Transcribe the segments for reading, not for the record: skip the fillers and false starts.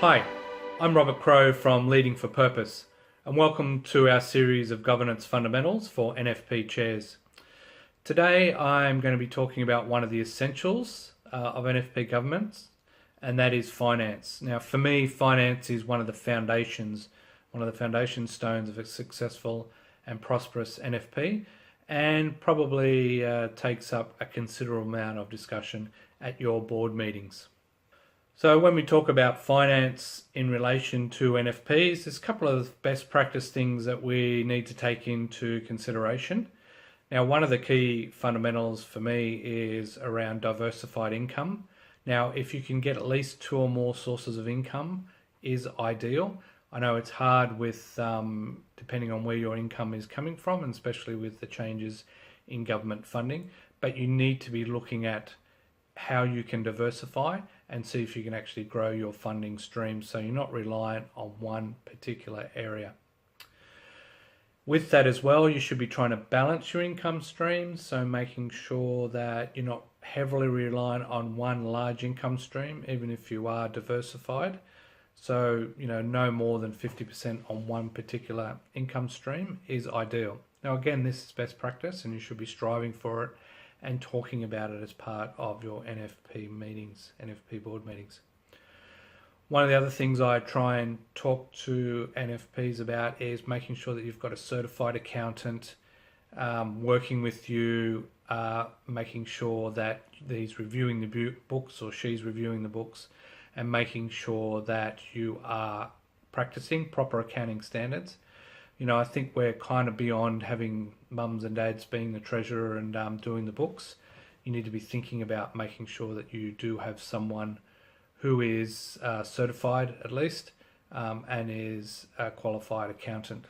Hi, I'm Robert Crowe from Leading for Purpose, and welcome to our series of Governance Fundamentals for NFP Chairs. Today I'm going to be talking about one of the essentials of NFP governance, and that is finance. Now, for me, finance is one of the foundation stones of a successful and prosperous NFP, and probably takes up a considerable amount of discussion at your board meetings. So when we talk about finance in relation to NFPs, there's a couple of best practice things that we need to take into consideration. Now, one of the key fundamentals for me is around diversified income. Now, if you can get at least two or more sources of income is ideal. I know it's hard with depending on where your income is coming from, and especially with the changes in government funding, but you need to be looking at how you can diversify and see if you can actually grow your funding stream so you're not reliant on one particular area. With that as well, you should be trying to balance your income streams, so making sure that you're not heavily reliant on one large income stream, even if you are diversified. So, no more than 50% on one particular income stream is ideal. Now, again, this is best practice and you should be striving for it and talking about it as part of your NFP meetings, NFP board meetings. One of the other things I try and talk to NFPs about is making sure that you've got a certified accountant working with you, making sure that he's reviewing the books or she's reviewing the books, and making sure that you are practicing proper accounting standards. I think we're kind of beyond having mums and dads being the treasurer and doing the books. You need to be thinking about making sure that you do have someone who is certified at least and is a qualified accountant.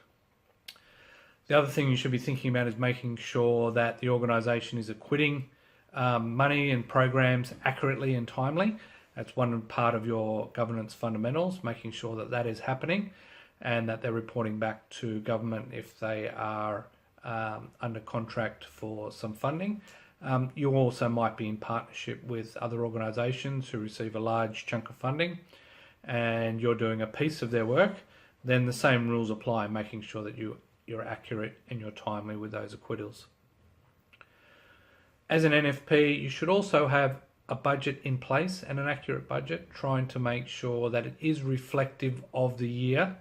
The other thing you should be thinking about is making sure that the organisation is acquitting money and programs accurately and timely. That's one part of your governance fundamentals, making sure that that is happening and that they're reporting back to government if they are under contract for some funding. You also might be in partnership with other organisations who receive a large chunk of funding and you're doing a piece of their work, then the same rules apply, making sure that you're accurate and you're timely with those acquittals. As an NFP, you should also have a budget in place and an accurate budget, trying to make sure that it is reflective of the year.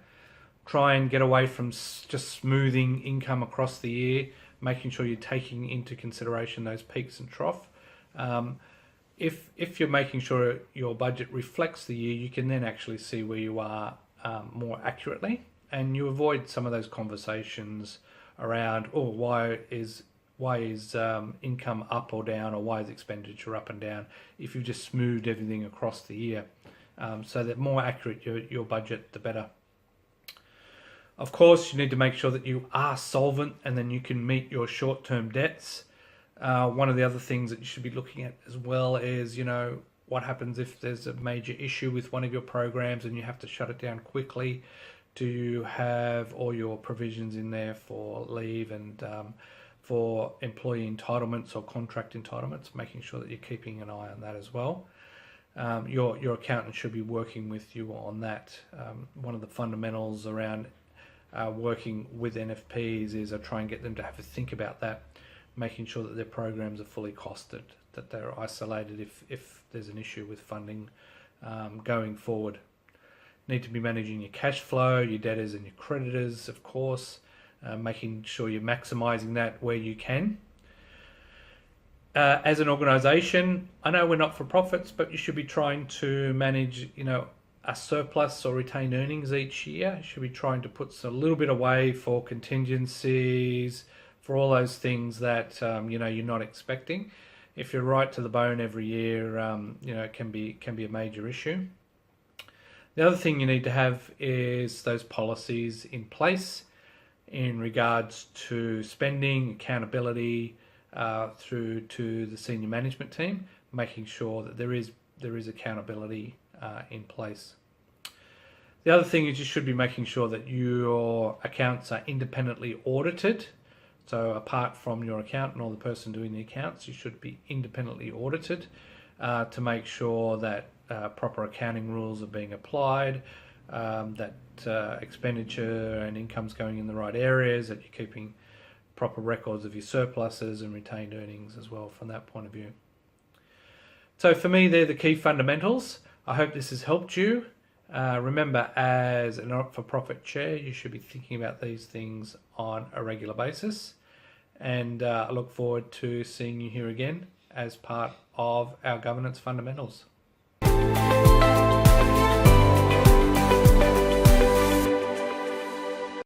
Try and get away from just smoothing income across the year, making sure you're taking into consideration those peaks and troughs. If you're making sure your budget reflects the year, you can then actually see where you are more accurately, and you avoid some of those conversations around, why is income up or down, or why is expenditure up and down, if you've just smoothed everything across the year. So that more accurate your budget, the better. Of course, you need to make sure that you are solvent and then you can meet your short-term debts. One of the other things that you should be looking at as well is, what happens if there's a major issue with one of your programs and you have to shut it down quickly? Do you have all your provisions in there for leave and for employee entitlements or contract entitlements? Making sure that you're keeping an eye on that as well. Your accountant should be working with you on that. One of the fundamentals around working with NFPs is I try and get them to have a think about that, making sure that their programs are fully costed, that they're isolated if there's an issue with funding going forward. Need to be managing your cash flow, your debtors and your creditors, of course, making sure you're maximising that where you can. As an organisation, I know we're not for profits, but you should be trying to manage, a surplus or retained earnings each year. You should be trying to put a little bit away for contingencies, for all those things that you're not expecting. If you're right to the bone every year, it can be a major issue. The other thing you need to have is those policies in place in regards to spending, accountability through to the senior management team, making sure that there is accountability in place. The other thing is you should be making sure that your accounts are independently audited. So apart from your accountant or the person doing the accounts, you should be independently audited to make sure that proper accounting rules are being applied, that expenditure and income's going in the right areas, that you're keeping proper records of your surpluses and retained earnings as well from that point of view. So for me, they're the key fundamentals. I hope this has helped you. Remember, as a not-for-profit chair, you should be thinking about these things on a regular basis. And I look forward to seeing you here again as part of our governance fundamentals.